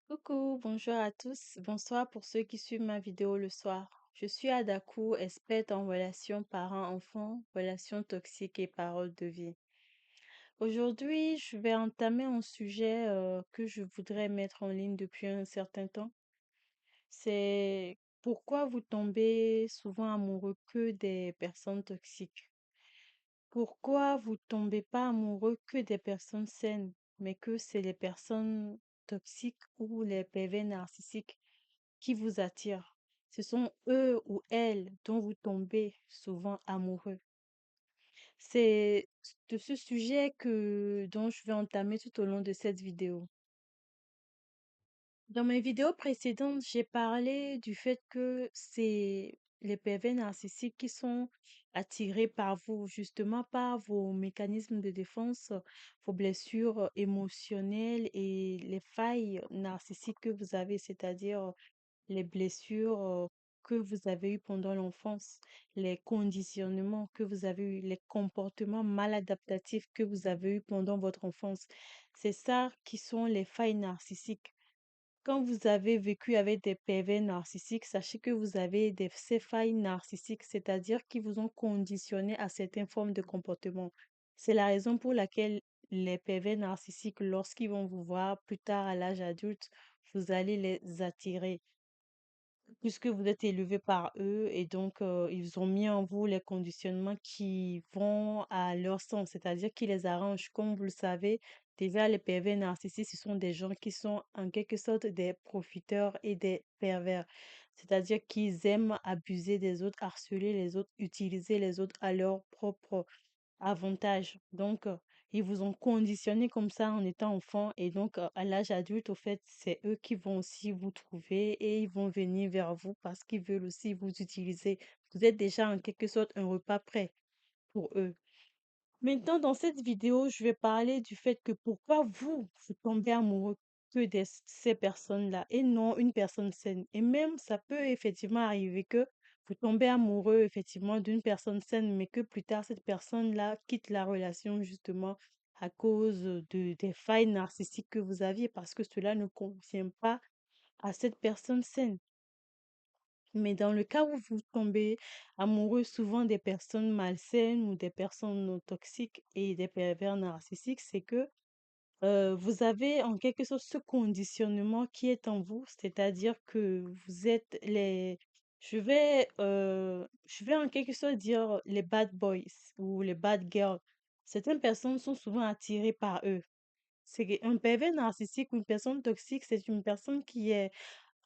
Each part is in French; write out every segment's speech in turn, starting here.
Coucou, bonjour à tous. Bonsoir pour ceux qui suivent ma vidéo le soir. Je suis Adakou, experte en relations parents-enfants, relations toxiques et paroles de vie. Aujourd'hui, je vais entamer un sujet que je voudrais mettre en ligne depuis un certain temps. C'est pourquoi vous tombez souvent amoureux que des personnes toxiques. Pourquoi vous tombez pas amoureux que des personnes saines, mais que c'est les personnes toxiques ou les PV narcissiques qui vous attirent. Ce sont eux ou elles dont vous tombez souvent amoureux. C'est de ce sujet dont je vais entamer tout au long de cette vidéo. Dans mes vidéos précédentes, j'ai parlé du fait que c'est les PV narcissiques qui sont attirés par vous, justement par vos mécanismes de défense, vos blessures émotionnelles et les failles narcissiques que vous avez, c'est-à-dire les blessures que vous avez eues pendant l'enfance, les conditionnements que vous avez eus, les comportements maladaptatifs que vous avez eus pendant votre enfance. C'est ça qui sont les failles narcissiques. Quand vous avez vécu avec des pervers narcissiques, sachez que vous avez ces failles narcissiques, c'est-à-dire qui vous ont conditionné à certaines formes de comportement. C'est la raison pour laquelle les pervers narcissiques, lorsqu'ils vont vous voir plus tard à l'âge adulte, vous allez les attirer puisque vous êtes élevé par eux et donc ils ont mis en vous les conditionnements qui vont à leur sens, c'est-à-dire qui les arrangent. Comme vous le savez, déjà les pervers narcissiques, ce sont des gens qui sont en quelque sorte des profiteurs et des pervers, c'est-à-dire qu'ils aiment abuser des autres, harceler les autres, utiliser les autres à leur propre avantage. Donc, ils vous ont conditionné comme ça en étant enfant et donc à l'âge adulte, au fait, c'est eux qui vont aussi vous trouver et ils vont venir vers vous parce qu'ils veulent aussi vous utiliser. Vous êtes déjà en quelque sorte un repas prêt pour eux. Maintenant, dans cette vidéo, je vais parler du fait que pourquoi vous tombez amoureux que de ces personnes-là et non une personne saine. Et même, ça peut effectivement arriver que vous tombez amoureux effectivement d'une personne saine, mais que plus tard, cette personne-là quitte la relation justement à cause des failles narcissiques que vous aviez parce que cela ne convient pas à cette personne saine. Mais dans le cas où vous tombez amoureux souvent des personnes malsaines ou des personnes toxiques et des pervers narcissiques, c'est que vous avez en quelque sorte ce conditionnement qui est en vous, c'est-à-dire que vous êtes je vais en quelque sorte dire les bad boys ou les bad girls. Certaines personnes sont souvent attirées par eux. C'est un pervers narcissique ou une personne toxique, c'est une personne qui est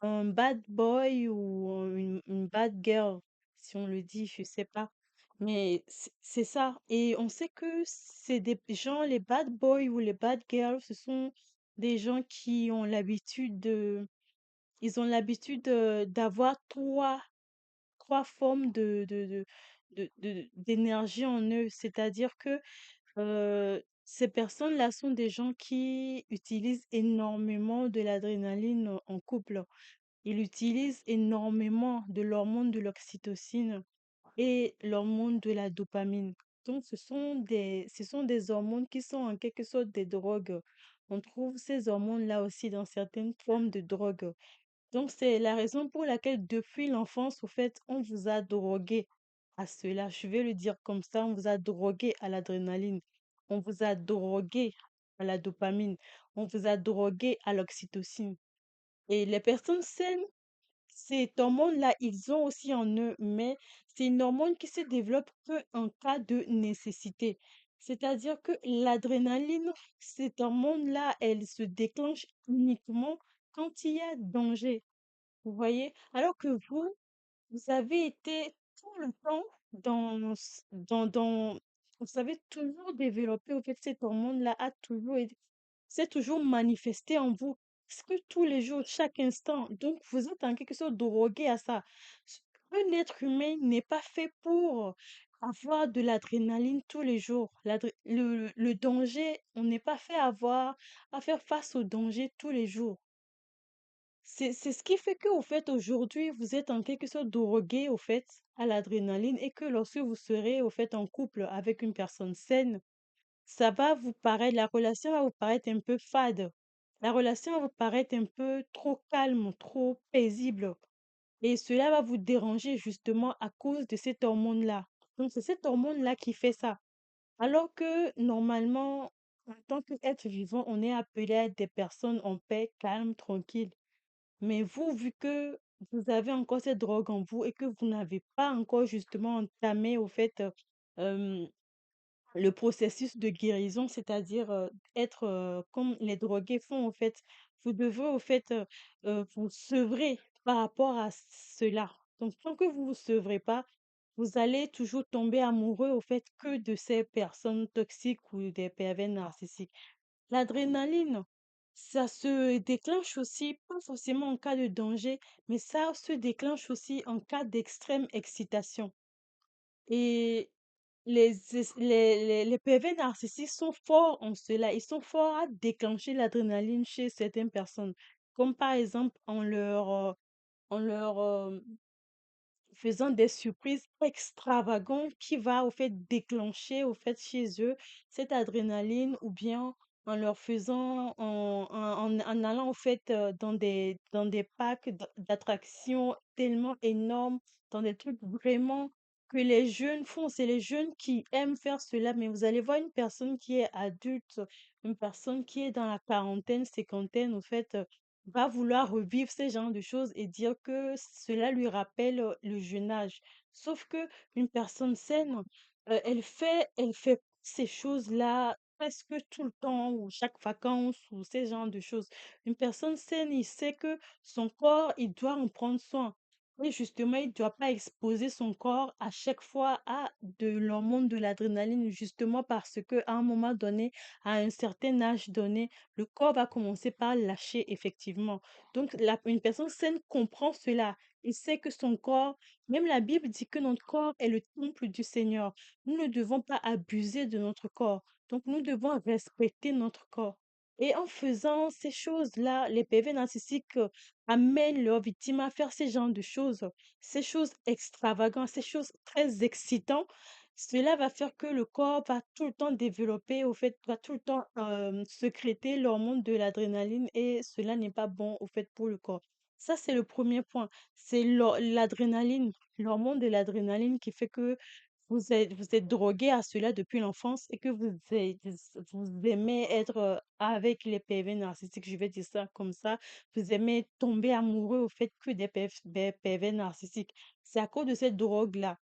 un bad boy ou une bad girl, si on le dit, je sais pas. Mais c'est ça. Et on sait que c'est des gens, les bad boys ou les bad girls, ce sont des gens qui ont ils ont l'habitude d'avoir trois formes d'énergie en eux. C'est-à-dire que ces personnes-là sont des gens qui utilisent énormément de l'adrénaline en couple. Ils utilisent énormément de l'hormone de l'oxytocine et l'hormone de la dopamine. Donc, ce sont des hormones qui sont en quelque sorte des drogues. On trouve ces hormones-là aussi dans certaines formes de drogues. Donc, c'est la raison pour laquelle, depuis l'enfance, au fait, on vous a drogué à cela. Je vais le dire comme ça, on vous a drogué à l'adrénaline, on vous a drogué à la dopamine, on vous a drogué à l'oxytocine. Et les personnes saines, ces hormones-là, ils ont aussi en eux, mais c'est une hormone qui se développe que en cas de nécessité. C'est-à-dire que l'adrénaline, cette hormone-là, elle se déclenche uniquement quand il y a danger. Vous voyez? Alors que vous avez été tout le temps vous avez toujours développé, au fait, cette hormone-là s'est toujours manifestée en vous, presque tous les jours, chaque instant. Donc, vous êtes en quelque sorte drogué à ça. Un être humain n'est pas fait pour avoir de l'adrénaline tous les jours. Le danger, on n'est pas fait à faire face au danger tous les jours. C'est ce qui fait que, au fait, aujourd'hui, vous êtes en quelque sorte drogué, au fait, à l'adrénaline et que lorsque vous serez, au fait, en couple avec une personne saine, ça va vous paraître, la relation va vous paraître un peu fade. la relation va vous paraître un peu trop calme, trop paisible. Et cela va vous déranger justement à cause de cette hormone-là. Donc, c'est cette hormone-là qui fait ça. Alors que normalement, en tant qu'être vivant, on est appelé à être des personnes en paix, calmes, tranquilles. Mais vous, vu que vous avez encore cette drogue en vous et que vous n'avez pas encore justement entamé au fait le processus de guérison, c'est-à-dire être comme les drogués font, au fait. Vous devez, au fait, vous sevrer par rapport à cela. Donc, tant que vous vous sevrez pas, vous allez toujours tomber amoureux, au fait, que de ces personnes toxiques ou des pervers narcissiques. L'adrénaline, ça se déclenche aussi, pas forcément en cas de danger, mais ça se déclenche aussi en cas d'extrême excitation. Et les PV narcissiques sont forts en cela. Ils sont forts à déclencher l'adrénaline chez certaines personnes. Comme par exemple en leur faisant des surprises extravagantes qui va au fait déclencher au fait chez eux cette adrénaline ou bien en leur faisant en allant au fait dans des parcs d'attractions tellement énormes, dans des trucs vraiment que les jeunes font. C'est les jeunes qui aiment faire cela, mais vous allez voir une personne qui est adulte, une personne qui est dans la quarantaine, cinquantaine, au fait, va vouloir revivre ce genre de choses et dire que cela lui rappelle le jeune âge. Sauf que une personne saine, elle fait ces choses-là presque tout le temps ou chaque vacances ou ces genres de choses. Une personne saine, il sait que son corps, il doit en prendre soin. Et justement, il ne doit pas exposer son corps à chaque fois à de l'hormone de l'adrénaline, justement parce que à un moment donné, à un certain âge donné, le corps va commencer par lâcher effectivement. Donc, une personne saine comprend cela. Il sait que son corps, même la Bible dit que notre corps est le temple du Seigneur. Nous ne devons pas abuser de notre corps. Donc, nous devons respecter notre corps. Et en faisant ces choses-là, les PV narcissiques amènent leurs victimes à faire ces choses extravagantes, ces choses très excitantes. Cela va faire que le corps va tout le temps développer, au fait, va tout le temps sécréter l'hormone de l'adrénaline et cela n'est pas bon, au fait, pour le corps. Ça, c'est le premier point. C'est l'adrénaline, l'hormone de l'adrénaline qui fait que vous êtes drogué à cela depuis l'enfance et que vous aimez être avec les PV narcissiques, je vais dire ça comme ça. Vous aimez tomber amoureux au fait que des PV narcissiques. C'est à cause de cette drogue-là.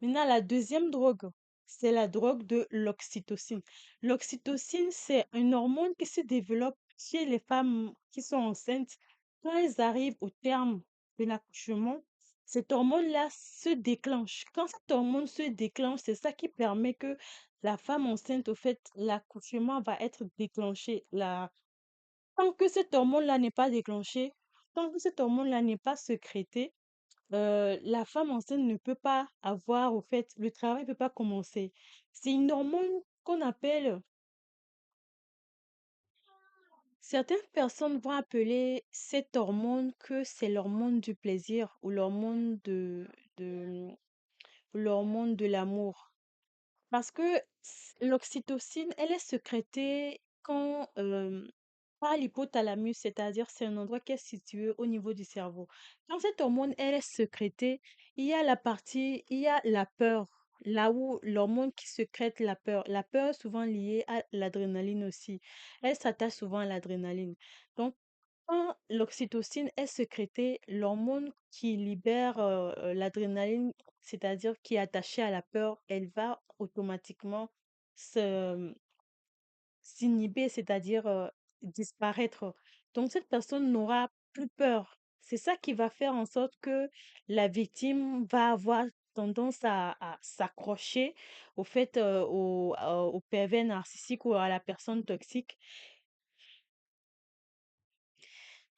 Maintenant, la deuxième drogue, c'est la drogue de l'oxytocine. L'oxytocine, c'est une hormone qui se développe chez les femmes qui sont enceintes. Quand elles arrivent au terme de l'accouchement, cette hormone-là se déclenche. Quand cette hormone se déclenche, c'est ça qui permet que la femme enceinte, au fait, l'accouchement va être déclenché. Tant que cette hormone-là n'est pas déclenchée, tant que cette hormone-là n'est pas sécrétée, la femme enceinte ne peut pas avoir, au fait, le travail ne peut pas commencer. C'est une hormone qu'on appelle, certaines personnes vont appeler cette hormone que c'est l'hormone du plaisir ou de, l'hormone de l'amour. Parce que l'oxytocine, elle est sécrétée quand, par l'hypothalamus, c'est-à-dire c'est un endroit qui est situé au niveau du cerveau. Quand cette hormone, elle est sécrétée, il y a la peur, là où l'hormone qui sécrète la peur. La peur est souvent liée à l'adrénaline aussi. Elle s'attache souvent à l'adrénaline. Donc, quand l'oxytocine est sécrétée, l'hormone qui libère l'adrénaline, c'est-à-dire qui est attachée à la peur, elle va automatiquement se s'inhiber, c'est-à-dire disparaître. Donc cette personne n'aura plus peur. C'est ça qui va faire en sorte que la victime va avoir tendance à s'accrocher au fait, au pervers narcissique ou à la personne toxique.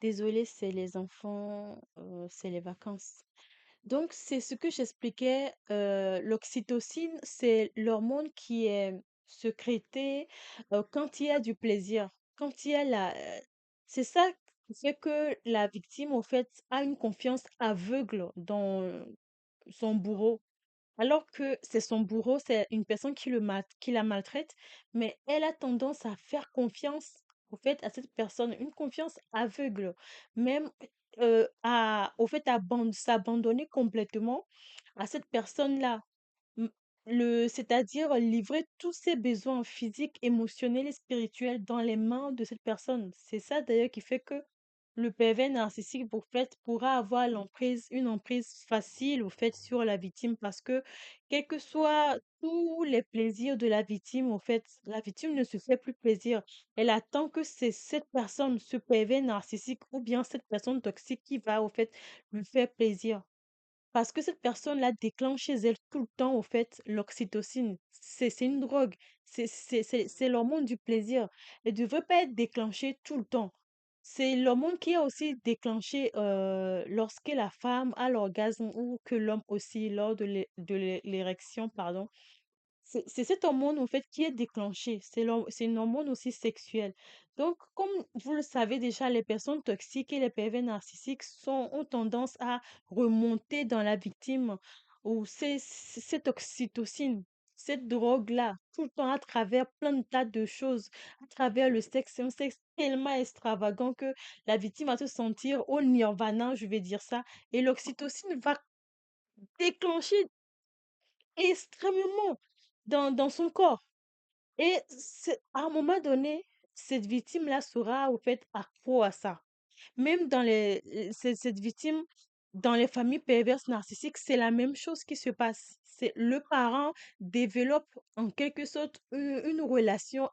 Désolée, c'est les enfants, c'est les vacances. Donc, c'est ce que j'expliquais. L'oxytocine, c'est l'hormone qui est sécrétée quand il y a du plaisir. Quand il y a c'est ça qui fait que la victime, au fait, a une confiance aveugle dans son bourreau. Alors que c'est son bourreau, c'est une personne qui la maltraite, mais elle a tendance à faire confiance au fait, à cette personne, une confiance aveugle, même au fait, s'abandonner complètement à cette personne-là. M C'est-à-dire livrer tous ses besoins physiques, émotionnels et spirituels dans les mains de cette personne. C'est ça d'ailleurs qui fait que le pervers narcissique, au fait, pourra avoir une emprise facile, au fait, sur la victime parce que, quels que soient tous les plaisirs de la victime, au fait, la victime ne se fait plus plaisir. Elle attend que c'est cette personne, ce pervers narcissique ou bien cette personne toxique qui va, au fait, lui faire plaisir. Parce que cette personne-là déclenche chez elle tout le temps, au fait, l'oxytocine. C'est une drogue. C'est l'hormone du plaisir. Elle ne devrait pas être déclenchée tout le temps. C'est l'hormone qui est aussi déclenché lorsque la femme a l'orgasme ou que l'homme aussi, lors de l'érection, pardon. C'est cette hormone, en fait, qui est déclenchée. C'est une hormone aussi sexuelle. Donc, comme vous le savez déjà, les personnes toxiques et les pervers narcissiques ont tendance à remonter dans la victime ou cette oxytocine, cette drogue-là, tout le temps à travers plein de tas de choses, à travers le sexe. C'est un sexe tellement extravagant que la victime va se sentir au nirvana, je vais dire ça, et l'oxytocine va déclencher extrêmement dans son corps. Et à un moment donné, cette victime-là sera au fait accro à ça. Même cette victime, dans les familles perverses narcissiques, c'est la même chose qui se passe. C'est le parent développe en quelque sorte une relation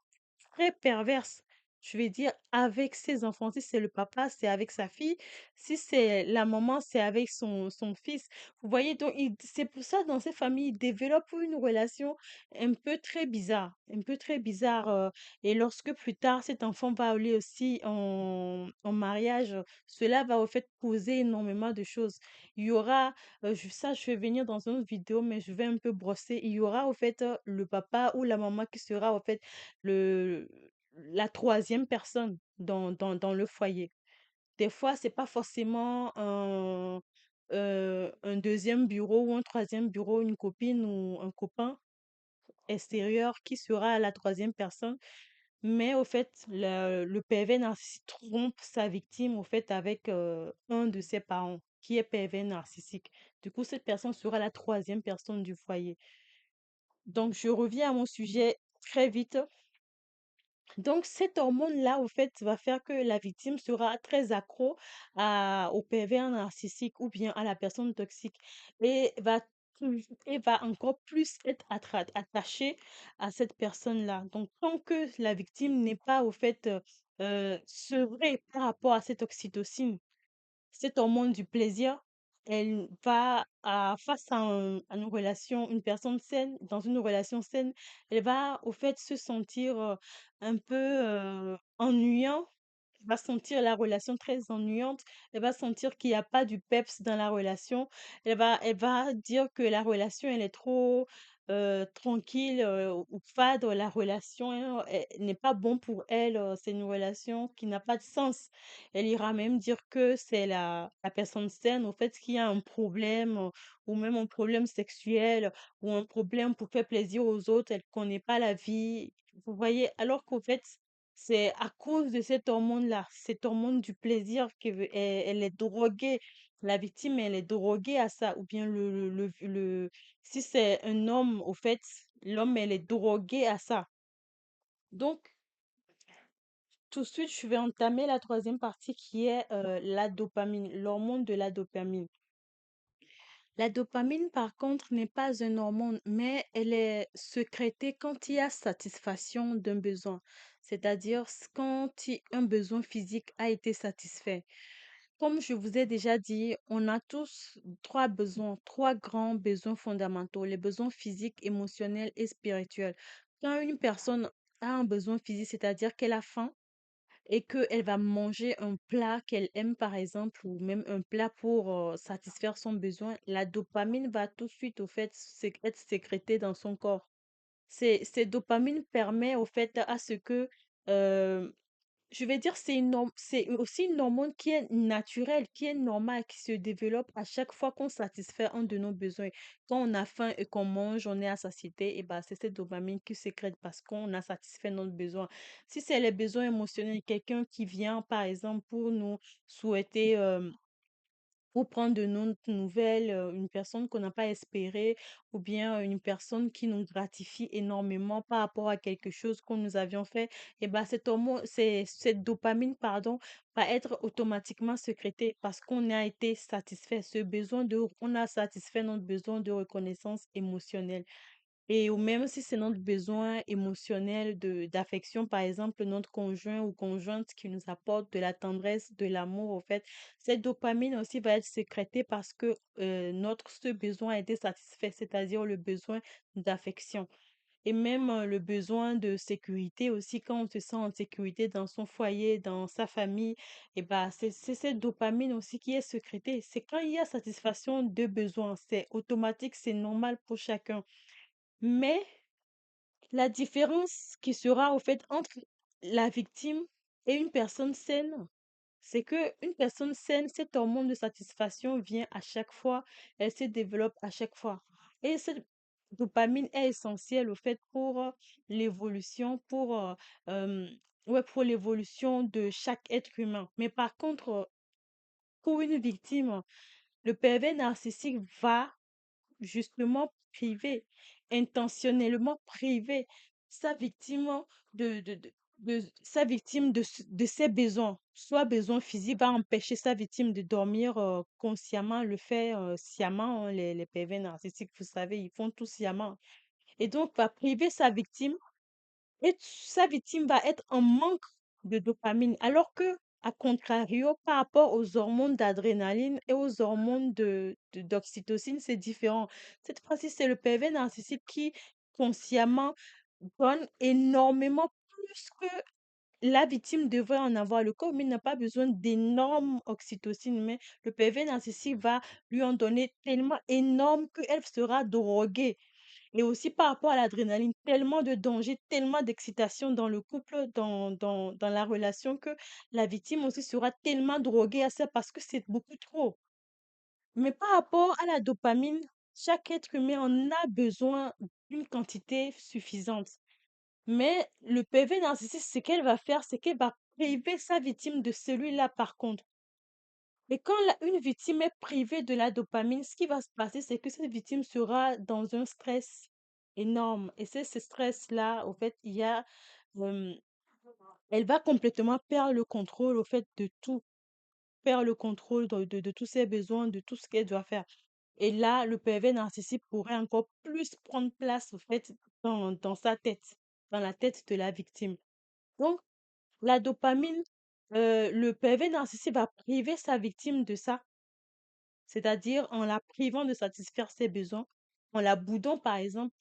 très perverse, je vais dire, avec ses enfants. Si c'est le papa, c'est avec sa fille. Si c'est la maman, c'est avec son fils. Vous voyez, donc c'est pour ça, dans ces familles, ils développent une relation un peu très bizarre, un peu très bizarre. Et lorsque plus tard, cet enfant va aller aussi en mariage, cela va au fait causer énormément de choses. Il y aura, ça je vais venir dans une autre vidéo, mais je vais un peu brosser. Il y aura au fait le papa ou la maman qui sera au fait le, la troisième personne dans le foyer. Des fois, c'est pas forcément un deuxième bureau ou un troisième bureau, une copine ou un copain extérieur qui sera la troisième personne. Mais au fait, le pervers narcissique trompe sa victime au fait avec un de ses parents qui est pervers narcissique. Du coup, cette personne sera la troisième personne du foyer. Donc, je reviens à mon sujet très vite. Donc, cette hormone-là, au fait, va faire que la victime sera très accro au pervers narcissique ou bien à la personne toxique et et va encore plus être attachée à cette personne-là. Donc, tant que la victime n'est pas, au fait, sevrée par rapport à cette oxytocine, cet hormone du plaisir, elle va, face à une relation, une personne saine, dans une relation saine, elle va au fait se sentir un peu ennuyant. Elle va sentir la relation très ennuyante. Elle va sentir qu'il n'y a pas du peps dans la relation. Elle va dire que la relation, elle est trop tranquille ou fade. La relation n'est pas bon pour elle. C'est une relation qui n'a pas de sens. Elle ira même dire que c'est la personne saine, au fait, qui a un problème, ou même un problème sexuel, ou un problème pour faire plaisir aux autres, elle connaît pas la vie. Vous voyez? Alors qu'au fait, c'est à cause de cette hormone-là, cette hormone du plaisir elle est droguée. La victime, elle est droguée à ça, ou bien si c'est un homme, au fait, l'homme, elle est droguée à ça. Donc, tout de suite, je vais entamer la troisième partie qui est la dopamine, l'hormone de la dopamine. La dopamine, par contre, n'est pas une hormone, mais elle est sécrétée quand il y a satisfaction d'un besoin, c'est-à-dire quand un besoin physique a été satisfait. Comme je vous ai déjà dit, on a tous trois besoins, trois grands besoins fondamentaux, les besoins physiques, émotionnels et spirituels. Quand une personne a un besoin physique, c'est-à-dire qu'elle a faim, et qu'elle va manger un plat qu'elle aime, par exemple, ou même un plat pour satisfaire son besoin, la dopamine va tout de suite, au fait, être sécrétée dans son corps. Cette dopamine permet, au fait, à ce que je vais dire, c'est aussi une hormone qui est naturelle, qui est normale, qui se développe à chaque fois qu'on satisfait un de nos besoins. Quand on a faim et qu'on mange, on est à satiété, et bah, c'est cette dopamine qui sécrète parce qu'on a satisfait notre besoin. Si c'est les besoins émotionnels, quelqu'un qui vient, par exemple, pour nous souhaiter, pour prendre de nos nouvelles, une personne qu'on n'a pas espérée ou bien une personne qui nous gratifie énormément par rapport à quelque chose qu'on nous avions fait, et bah, cette dopamine, pardon, va être automatiquement sécrétée parce qu'on a été satisfait. On a satisfait notre besoin de reconnaissance émotionnelle. Et ou même si c'est notre besoin émotionnel d'affection, par exemple, notre conjoint ou conjointe qui nous apporte de la tendresse, de l'amour, au fait, cette dopamine aussi va être sécrétée parce que ce besoin a été satisfait, c'est-à-dire le besoin d'affection. Et même le besoin de sécurité aussi, quand on se sent en sécurité dans son foyer, dans sa famille, et bah, c'est cette dopamine aussi qui est sécrétée. C'est quand il y a satisfaction de besoins, c'est automatique, c'est normal pour chacun. Mais la différence qui sera au fait entre la victime et une personne saine, c'est que une personne saine, cette hormone de satisfaction vient à chaque fois, elle se développe à chaque fois. Et cette dopamine est essentielle au fait pour l'évolution, euh, ouais, pour l'évolution de chaque être humain. Mais par contre, pour une victime, le pervers narcissique va justement priver, intentionnellement priver sa victime sa victime de ses besoins, soit besoins physiques, va empêcher sa victime de dormir consciemment, le fait sciemment, hein, les pervers narcissiques, vous savez, ils font tout sciemment. Et donc, va priver sa victime et sa victime va être en manque de dopamine, alors que, à contrario, par rapport aux hormones d'adrénaline et aux hormones d'oxytocine, c'est différent. Cette fois-ci, c'est le pervers narcissique qui consciemment donne énormément plus que la victime devrait en avoir. Le corps, il n'a pas besoin d'énormes oxytocine, mais le pervers narcissique va lui en donner tellement énorme qu'elle sera droguée. Et aussi par rapport à l'adrénaline, tellement de danger, tellement d'excitation dans le couple, dans la relation, que la victime aussi sera tellement droguée à ça parce que c'est beaucoup trop. Mais par rapport à la dopamine, chaque être humain en a besoin d'une quantité suffisante. Mais le PV narcissique, ce qu'elle va faire, c'est qu'elle va priver sa victime de celui-là par contre. Et quand une victime est privée de la dopamine, ce qui va se passer, c'est que cette victime sera dans un stress énorme. Et c'est ce stress-là, au fait, euh, elle va complètement perdre le contrôle, au fait, de tout, perdre le contrôle de tous ses besoins, de tout ce qu'elle doit faire. Et là, le pervers narcissique pourrait encore plus prendre place, au fait, dans sa tête, dans la tête de la victime. Donc, la dopamine, le pervers narcissique va priver sa victime de ça, c'est-à-dire en la privant de satisfaire ses besoins, en la boudant par exemple,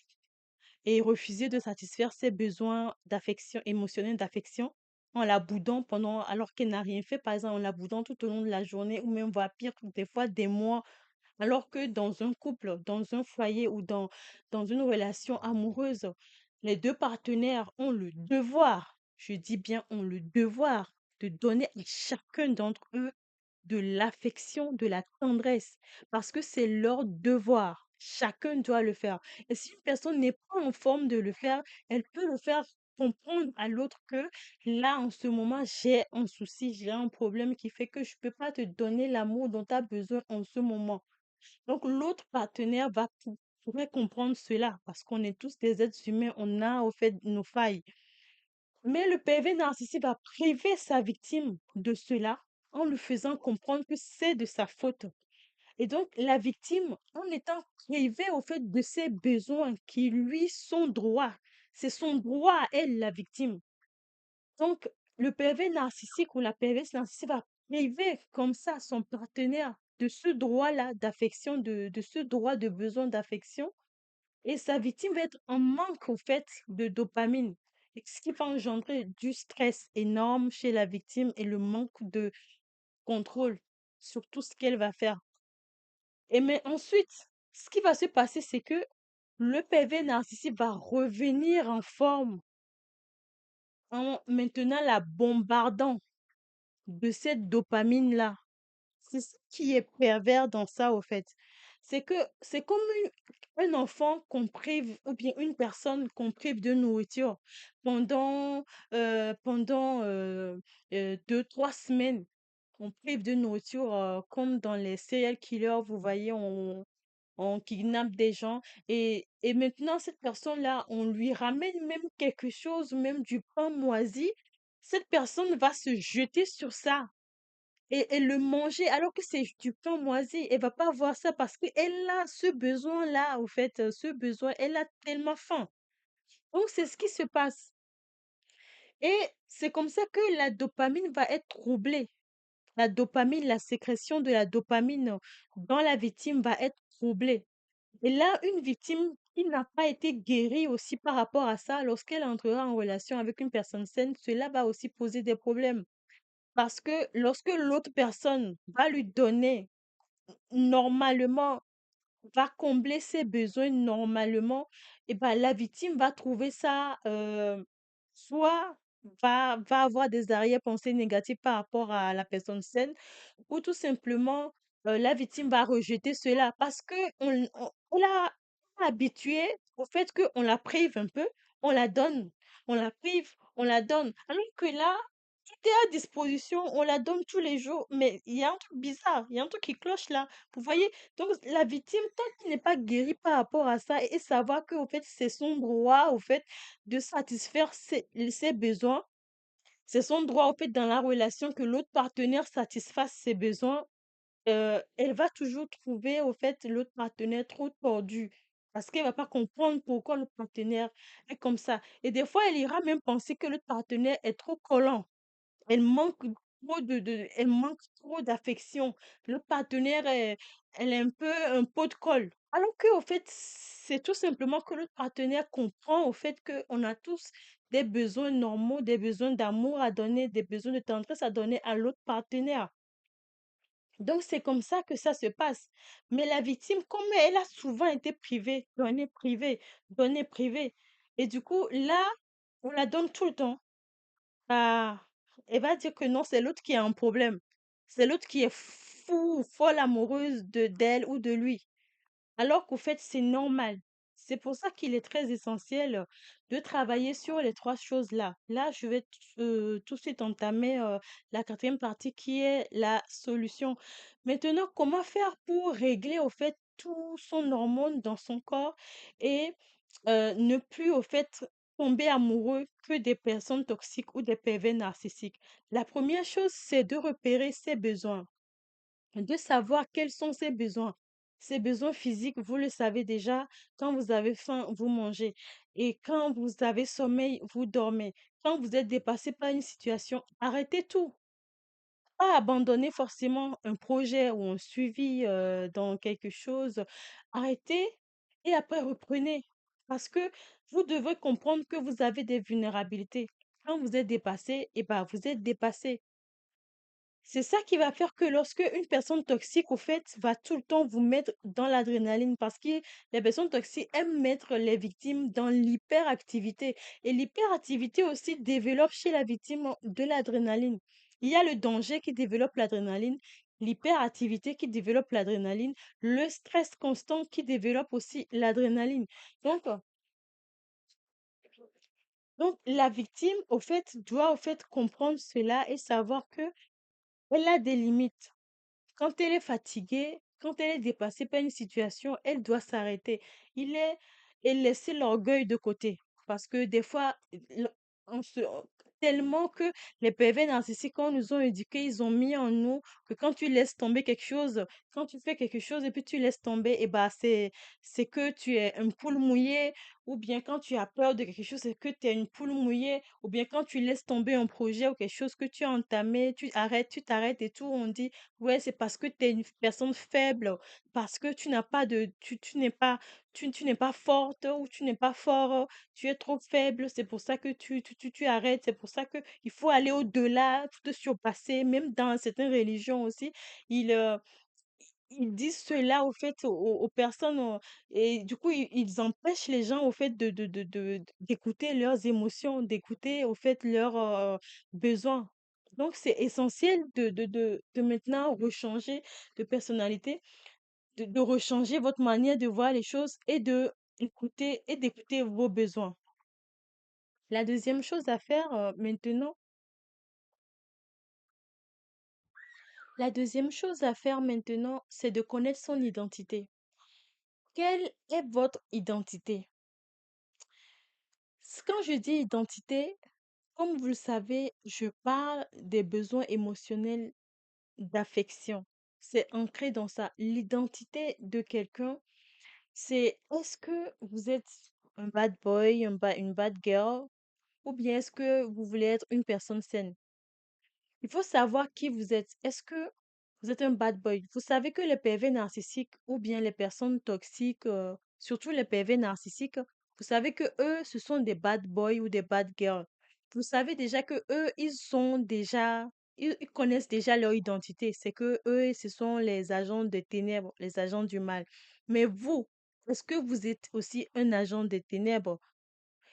et refuser de satisfaire ses besoins d'affection, émotionnelle d'affection, en la boudant alors qu'elle n'a rien fait, par exemple en la boudant tout au long de la journée ou même voire pire, des fois des mois, alors que dans un couple, dans un foyer ou dans une relation amoureuse, les deux partenaires ont le devoir, je dis bien ont le devoir de donner à chacun d'entre eux de l'affection, de la tendresse, parce que c'est leur devoir. Chacun doit le faire. Et si une personne n'est pas en forme de le faire, elle peut le faire comprendre à l'autre que là, en ce moment, j'ai un souci, j'ai un problème qui fait que je peux pas te donner l'amour dont tu as besoin en ce moment. Donc, l'autre partenaire pourrait comprendre cela, parce qu'on est tous des êtres humains, on a au fait nos failles. Mais le PV narcissique va priver sa victime de cela en lui faisant comprendre que c'est de sa faute. Et donc, la victime, en étant privée au fait de ses besoins qui lui sont droits, c'est son droit à elle, la victime. Donc, le PV narcissique ou la PV narcissique va priver comme ça son partenaire de ce droit-là d'affection, de ce droit de besoin d'affection, et sa victime va être en manque, au fait, de dopamine. Et ce qui va engendrer du stress énorme chez la victime et le manque de contrôle sur tout ce qu'elle va faire. Et mais ensuite, ce qui va se passer, c'est que le PV narcissique va revenir en forme en maintenant la bombardant de cette dopamine-là. C'est ça qui est pervers dans ça, au fait. C'est que c'est comme un enfant qu'on prive, ou bien une personne qu'on prive de nourriture pendant, pendant 2, 3 semaines. On prive de nourriture, comme dans les serial killers, vous voyez, on kidnappe des gens et maintenant cette personne-là, on lui ramène même quelque chose, même du pain moisi. Cette personne va se jeter sur ça et le manger alors que c'est du pain moisi. Elle va pas voir ça parce qu'elle a ce besoin-là, au fait, ce besoin, elle a tellement faim. Donc c'est ce qui se passe et c'est comme ça que la dopamine va être troublée. La dopamine, la sécrétion de la dopamine dans la victime va être troublée. Et là, une victime qui n'a pas été guérie aussi par rapport à ça, lorsqu'elle entrera en relation avec une personne saine, cela va aussi poser des problèmes. Parce que lorsque l'autre personne va lui donner normalement, va combler ses besoins normalement, et ben la victime va trouver ça, soit va avoir des arrière-pensées négatives par rapport à la personne saine, ou tout simplement, la victime va rejeter cela parce qu'on l'a habituée au fait qu'on la prive un peu, on la donne, on la prive, on la donne. Alors que là, tout est à disposition, on la donne tous les jours, mais il y a un truc bizarre, il y a un truc qui cloche là, vous voyez? Donc la victime, tant qu'il n'est pas guéri par rapport à ça et savoir qu'au fait, c'est son droit, au fait, de satisfaire ses besoins, c'est son droit, au fait, dans la relation que l'autre partenaire satisfasse ses besoins. Elle va toujours trouver, au fait, l'autre partenaire trop tordu parce qu'elle va pas comprendre pourquoi le partenaire est comme ça et des fois, elle ira même penser que l'autre partenaire est trop collant. Elle manque trop elle manque trop d'affection. L'autre partenaire est elle est un peu un pot de colle. Alors qu'au fait, c'est tout simplement que l'autre partenaire comprend, au fait, qu'on a tous des besoins normaux, des besoins d'amour à donner, des besoins de tendresse à donner à l'autre partenaire. Donc c'est comme ça que ça se passe. Mais la victime, comme elle a souvent été donnée privée et du coup là, on la donne tout le temps. Ah, elle va dire que non, c'est l'autre qui a un problème. C'est l'autre qui est fou ou folle amoureuse d'elle ou de lui. Alors qu'au fait, c'est normal. C'est pour ça qu'il est très essentiel de travailler sur les trois choses-là. Là, je vais tout de suite entamer la quatrième partie qui est la solution. Maintenant, comment faire pour régler au fait tout son hormone dans son corps et ne plus au fait tomber amoureux que des personnes toxiques ou des pervers narcissiques. La première chose, c'est de repérer ses besoins, de savoir quels sont ses besoins. Ses besoins physiques, vous le savez déjà, quand vous avez faim, vous mangez. Et quand vous avez sommeil, vous dormez. Quand vous êtes dépassé par une situation, arrêtez tout. Pas abandonner forcément un projet ou un suivi dans quelque chose. Arrêtez et après reprenez. Parce que vous devez comprendre que vous avez des vulnérabilités. Quand vous êtes dépassé, et ben vous êtes dépassé. C'est ça qui va faire que lorsque une personne toxique, au fait, va tout le temps vous mettre dans l'adrénaline parce que les personnes toxiques aiment mettre les victimes dans l'hyperactivité. Et l'hyperactivité aussi développe chez la victime de l'adrénaline. Il y a le danger qui développe l'adrénaline, l'hyperactivité qui développe l'adrénaline, le stress constant qui développe aussi l'adrénaline. Donc, donc la victime, au fait, doit au fait comprendre cela et savoir que elle a des limites. Quand elle est fatiguée, quand elle est dépassée par une situation, elle doit s'arrêter. Il est et laisser l'orgueil de côté. Parce que des fois, l- on se, tellement que les pervers narcissiques, quand nous ont éduqués, ils ont mis en nous que quand tu laisses tomber quelque chose, quand tu fais quelque chose et puis tu laisses tomber, et bah c'est que tu es une poule mouillée, ou bien quand tu as peur de quelque chose, c'est que tu es une poule mouillée, ou bien quand tu laisses tomber un projet ou quelque chose que tu as entamé, tu t'arrêtes et tout, on dit ouais, c'est parce que tu es une personne faible, parce que tu n'as pas de tu n'es pas tu n'es pas forte ou tu n'es pas fort, tu es trop faible, c'est pour ça que tu arrêtes, c'est pour ça que il faut aller au-delà, te surpasser. Même dans certaines religions aussi, ils, ils disent cela au fait aux personnes, et du coup ils empêchent les gens au fait d'écouter leurs émotions, d'écouter au fait leurs besoins. Donc c'est essentiel de maintenant rechanger de personnalité, de rechanger votre manière de voir les choses et de écouter et d'écouter vos besoins. La deuxième chose à faire maintenant, c'est de connaître son identité. Quelle est votre identité? Quand je dis identité, comme vous le savez, je parle des besoins émotionnels d'affection. C'est ancré dans ça. L'identité de quelqu'un, c'est est-ce que vous êtes un bad boy, une bad girl, ou bien est-ce que vous voulez être une personne saine? Il faut savoir qui vous êtes. Est-ce que vous êtes un bad boy? Vous savez que les PV narcissiques ou bien les personnes toxiques, surtout les PV narcissiques, vous savez que eux, ce sont des bad boys ou des bad girls. Vous savez déjà que eux, ils connaissent déjà leur identité. C'est que eux, ce sont les agents des ténèbres, les agents du mal. Mais vous, est-ce que vous êtes aussi un agent des ténèbres?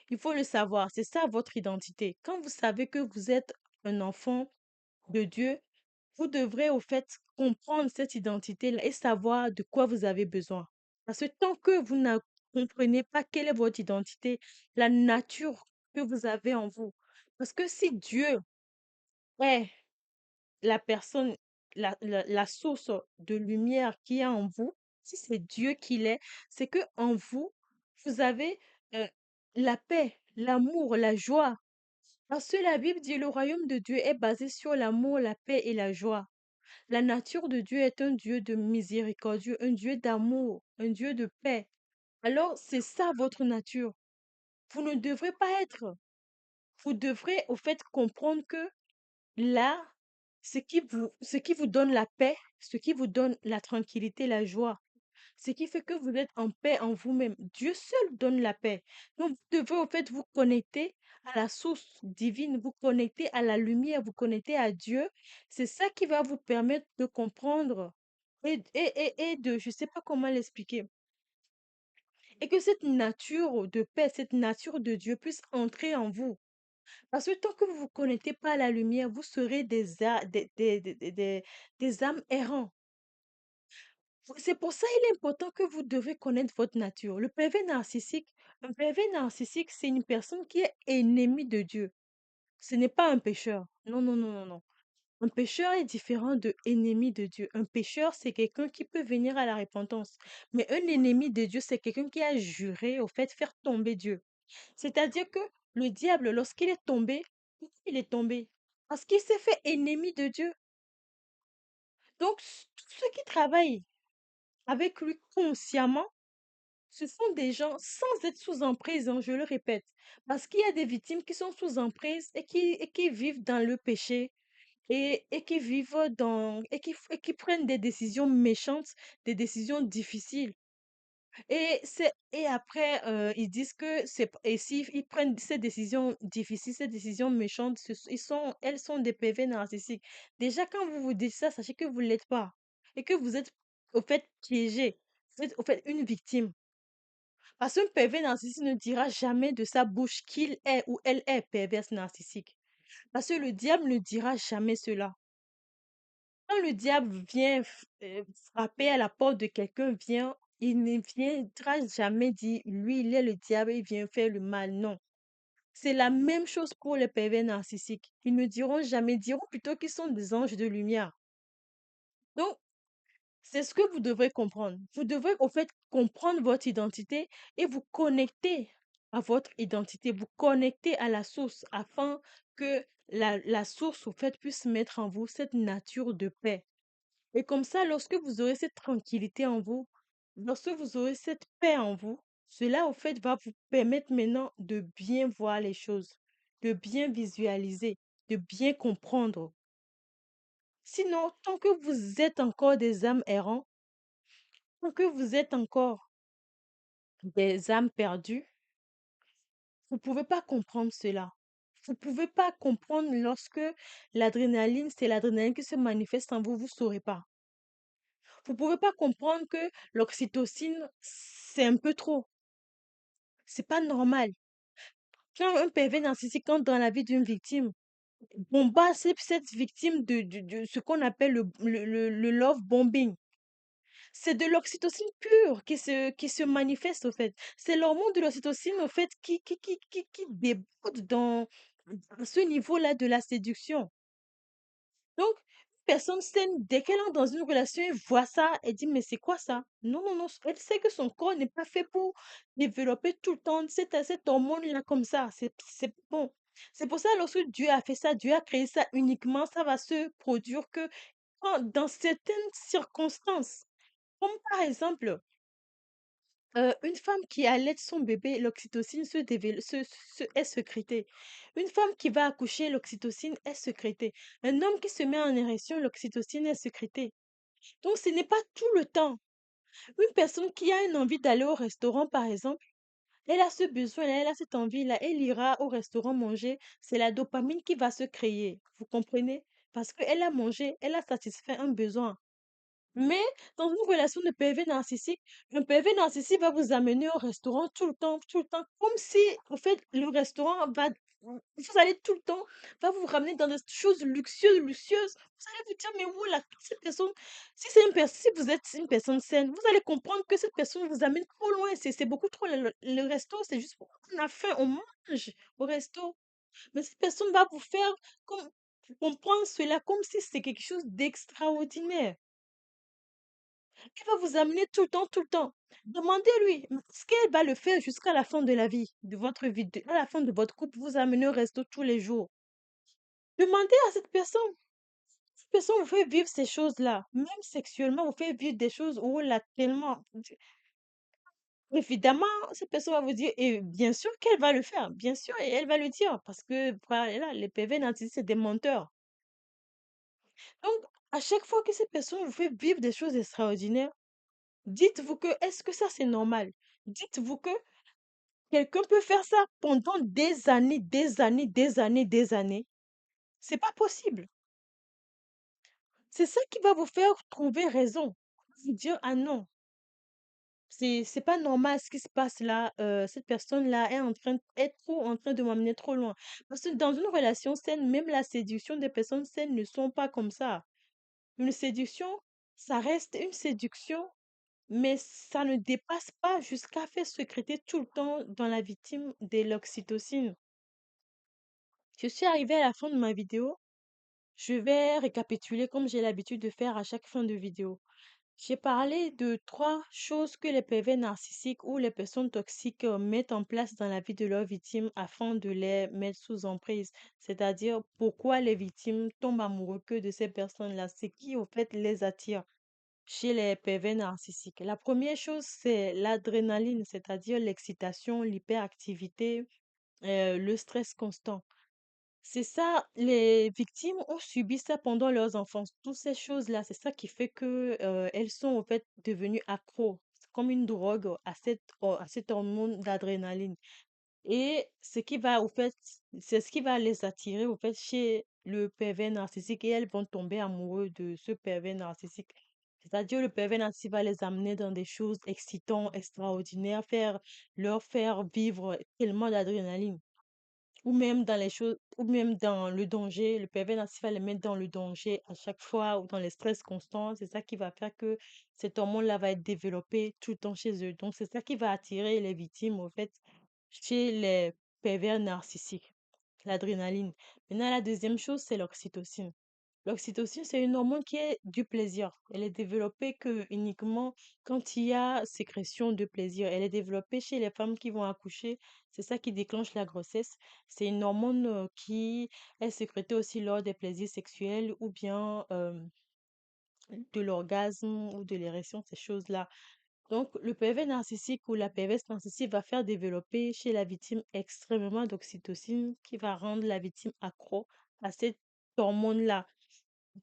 Il faut le savoir. C'est ça votre identité. Quand vous savez que vous êtes un enfant de Dieu, vous devrez au fait comprendre cette identité-là et savoir de quoi vous avez besoin. Parce que tant que vous ne comprenez pas quelle est votre identité, la nature que vous avez en vous, parce que si Dieu est la personne, la source de lumière qui est en vous, si c'est Dieu qui l'est, c'est que en vous, vous avez euh, la paix, l'amour, la joie. Parce que la Bible dit le royaume de Dieu est basé sur l'amour, la paix et la joie. La nature de Dieu est un Dieu de miséricordieux, un Dieu d'amour, un Dieu de paix. Alors, c'est ça votre nature. Vous ne devrez pas être. Vous devrez au fait comprendre que là, ce qui vous donne la paix, ce qui vous donne la tranquillité, la joie, ce qui fait que vous êtes en paix en vous-même. Dieu seul donne la paix. Donc, vous devez au fait vous connecter à la source divine, vous connecter à la lumière, vous connecter à Dieu. C'est ça qui va vous permettre de comprendre et de, je ne sais pas comment l'expliquer, et que cette nature de paix, cette nature de Dieu puisse entrer en vous. Parce que tant que vous ne vous connectez pas à la lumière, vous serez des âmes errants. C'est pour ça il est important que vous devez connaître votre nature. Un PV narcissique, c'est une personne qui est ennemie de Dieu. Ce n'est pas un pécheur. Non, non, non, non, non. Un pécheur est différent de ennemi de Dieu. Un pécheur, c'est quelqu'un qui peut venir à la repentance. Mais un ennemi de Dieu, c'est quelqu'un qui a juré, au fait, faire tomber Dieu. C'est-à-dire que le diable, lorsqu'il est tombé, pourquoi il est tombé? Parce qu'il s'est fait ennemi de Dieu. Donc, tous ceux qui travaillent avec lui consciemment, ce sont des gens sans être sous emprise, hein, je le répète. Parce qu'il y a des victimes qui sont sous emprise et qui vivent dans le péché et qui vivent et qui prennent des décisions méchantes, des décisions difficiles. Et après, ils disent que et si ils prennent ces décisions difficiles, ces décisions méchantes, elles sont des PV narcissiques. Déjà, quand vous vous dites ça, sachez que vous ne l'êtes pas et que vous êtes au fait piégé. Vous êtes au fait une victime. Parce qu'un pervers narcissique ne dira jamais de sa bouche qu'il est ou elle est perverse narcissique. Parce que le diable ne dira jamais cela. Quand le diable vient frapper à la porte de quelqu'un, il ne viendra jamais dire, lui, il est le diable, il vient faire le mal. Non. C'est la même chose pour les pervers narcissiques. Ils ne diront jamais, ils diront plutôt qu'ils sont des anges de lumière. Donc, c'est ce que vous devrez comprendre. Vous devrez, au fait, comprendre votre identité et vous connecter à votre identité, vous connecter à la source afin que la source, au fait, puisse mettre en vous cette nature de paix. Et comme ça, lorsque vous aurez cette tranquillité en vous, lorsque vous aurez cette paix en vous, cela, au fait, va vous permettre maintenant de bien voir les choses, de bien visualiser, de bien comprendre. Sinon, tant que vous êtes encore des âmes errantes, tant que vous êtes encore des âmes perdues, vous ne pouvez pas comprendre cela. Vous ne pouvez pas comprendre lorsque l'adrénaline, c'est l'adrénaline qui se manifeste en vous, vous ne saurez pas. Vous pouvez pas comprendre que l'oxytocine, c'est un peu trop. C'est pas normal. Quand un PV narcissique entre dans la vie d'une victime, bombarde cette victime de ce qu'on appelle le love bombing. C'est de l'oxytocine pure qui se manifeste, au fait. C'est l'hormone de l'oxytocine, au fait, qui déborde à ce niveau-là de la séduction. Donc, une personne saine, dès qu'elle entre dans une relation, elle voit ça, elle dit, mais c'est quoi ça? Non, non, non, elle sait que son corps n'est pas fait pour développer tout le temps cette hormone-là comme ça. C'est bon. C'est pour ça, lorsque Dieu a fait ça, Dieu a créé ça uniquement, ça va se produire que dans certaines circonstances. Comme par exemple, une femme qui allait son bébé, l'oxytocine est sécrétée. Une femme qui va accoucher, l'oxytocine est sécrétée. Un homme qui se met en érection, l'oxytocine est sécrétée. Donc, ce n'est pas tout le temps. Une personne qui a une envie d'aller au restaurant, par exemple, elle a ce besoin, elle a cette envie-là, elle ira au restaurant manger. C'est la dopamine qui va se créer. Vous comprenez? Parce qu'elle a mangé, elle a satisfait un besoin. Mais dans une relation de PV narcissique, un PV narcissique va vous amener au restaurant tout le temps, comme si, en fait, le restaurant va, vous allez tout le temps, va vous ramener dans des choses luxueuses, luxueuses. Vous allez vous dire, mais voilà, cette personne, si vous êtes une personne saine, vous allez comprendre que cette personne vous amène trop loin. C'est beaucoup trop. Le resto, c'est juste pour, on a faim, on mange au resto. Mais cette personne va vous faire comme, comprendre cela comme si c'était quelque chose d'extraordinaire. Elle va vous amener tout le temps, tout le temps. Demandez-lui, est-ce qu'elle va le faire jusqu'à la fin de la vie, de votre vie, à la fin de votre couple, vous amener au resto tous les jours. Demandez à cette personne. Cette personne vous fait vivre ces choses-là. Même sexuellement, vous fait vivre des choses où là, tellement. Évidemment, cette personne va vous dire, et bien sûr qu'elle va le faire, bien sûr, et elle va le dire, parce que voilà, les PV narcissiques, c'est des menteurs. Donc, à chaque fois que cette personne vous fait vivre des choses extraordinaires, dites-vous que, est-ce que ça c'est normal? Dites-vous que quelqu'un peut faire ça pendant des années, des années, des années, des années. C'est pas possible. C'est ça qui va vous faire trouver raison. Vous dire, ah non, c'est pas normal ce qui se passe là. Cette personne-là est trop en train de m'amener trop loin. Parce que dans une relation saine, même la séduction des personnes saines ne sont pas comme ça. Une séduction, ça reste une séduction, mais ça ne dépasse pas jusqu'à faire sécréter tout le temps dans la victime de l'oxytocine. Je suis arrivée à la fin de ma vidéo. Je vais récapituler comme j'ai l'habitude de faire à chaque fin de vidéo. J'ai parlé de trois choses que les PV narcissiques ou les personnes toxiques mettent en place dans la vie de leurs victimes afin de les mettre sous emprise. C'est-à-dire pourquoi les victimes tombent amoureux que de ces personnes-là. Ce qui, au fait, les attire chez les PV narcissiques. La première chose, c'est l'adrénaline, c'est-à-dire l'excitation, l'hyperactivité, le stress constant. C'est ça, les victimes ont subi ça pendant leurs enfances. Toutes ces choses-là, c'est ça qui fait que, elles sont en fait devenues accros. C'est comme une drogue à cette hormone d'adrénaline. Et ce qui va, au fait, c'est ce qui va les attirer, au fait, chez le pervers narcissique et elles vont tomber amoureux de ce pervers narcissique. C'est-à-dire, le pervers narcissique va les amener dans des choses excitantes, extraordinaires, leur faire vivre tellement d'adrénaline ou même dans les choses, ou même dans le danger, le pervers narcissique va les mettre dans le danger à chaque fois ou dans les stress constants. C'est ça qui va faire que cet hormone-là va être développé tout le temps chez eux. Donc, c'est ça qui va attirer les victimes, au fait, chez les pervers narcissiques, l'adrénaline. Maintenant, la deuxième chose, c'est l'oxytocine. L'oxytocine, c'est une hormone qui est du plaisir. Elle est développée que uniquement quand il y a sécrétion de plaisir. Elle est développée chez les femmes qui vont accoucher. C'est ça qui déclenche la grossesse. C'est une hormone qui est sécrétée aussi lors des plaisirs sexuels ou bien de l'orgasme ou de l'érection, ces choses-là. Donc, le PV narcissique ou la PVS narcissique va faire développer chez la victime extrêmement d'oxytocine qui va rendre la victime accro à cette hormone-là.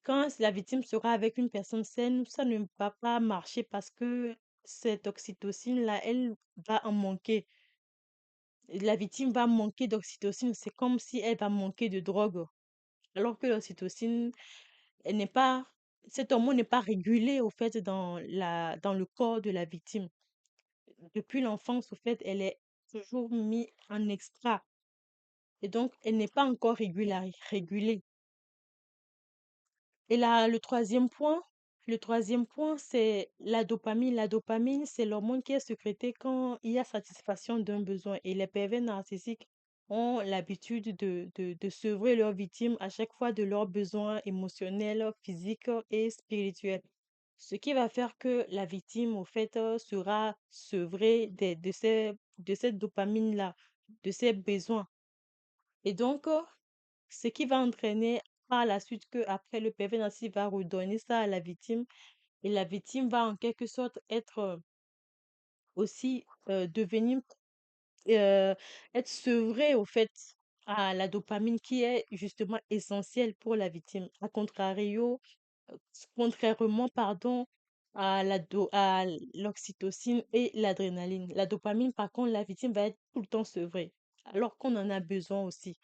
Quand la victime sera avec une personne saine, ça ne va pas marcher parce que cette oxytocine-là, elle va en manquer. La victime va manquer d'oxytocine. C'est comme si elle va manquer de drogue. Alors que l'oxytocine, elle n'est pas Cette hormone n'est pas régulée, au fait, dans le corps de la victime. Depuis l'enfance, au fait, elle est toujours mise en extra et donc elle n'est pas encore régulée. Et là, le troisième point, c'est la dopamine. La dopamine, c'est l'hormone qui est sécrétée quand il y a satisfaction d'un besoin. Et les pervers narcissiques ont l'habitude de sevrer leurs victimes à chaque fois de leurs besoins émotionnels, physiques et spirituels. Ce qui va faire que la victime, au fait, sera sevrée de cette dopamine-là, de ses besoins. Et donc, ce qui va entraîner par la suite que après le pervers narcissique va redonner ça à la victime et la victime va en quelque sorte être aussi devenir euh, être sevrée au fait à la dopamine qui est justement essentielle pour la victime. Contrairement, pardon, à l'oxytocine et l'adrénaline. La dopamine, par contre, la victime va être tout le temps sevrée, alors qu'on en a besoin aussi.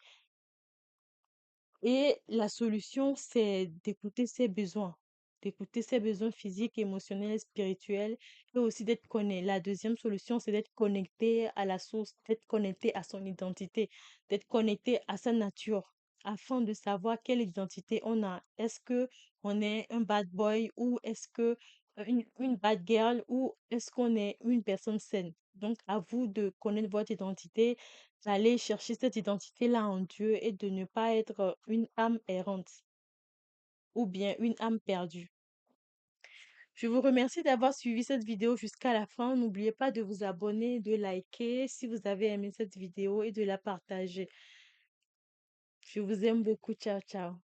Et la solution, c'est d'écouter ses besoins physiques, émotionnels et spirituels, et aussi d'être connecté. La deuxième solution, c'est d'être connecté à la source, d'être connecté à son identité, d'être connecté à sa nature, afin de savoir quelle identité on a. Est-ce que on est un bad boy ou est-ce que une bad girl ou est-ce qu'on est une personne saine? Donc, à vous de connaître votre identité, d'aller chercher cette identité-là en Dieu et de ne pas être une âme errante ou bien une âme perdue. Je vous remercie d'avoir suivi cette vidéo jusqu'à la fin. N'oubliez pas de vous abonner, de liker si vous avez aimé cette vidéo et de la partager. Je vous aime beaucoup. Ciao, ciao.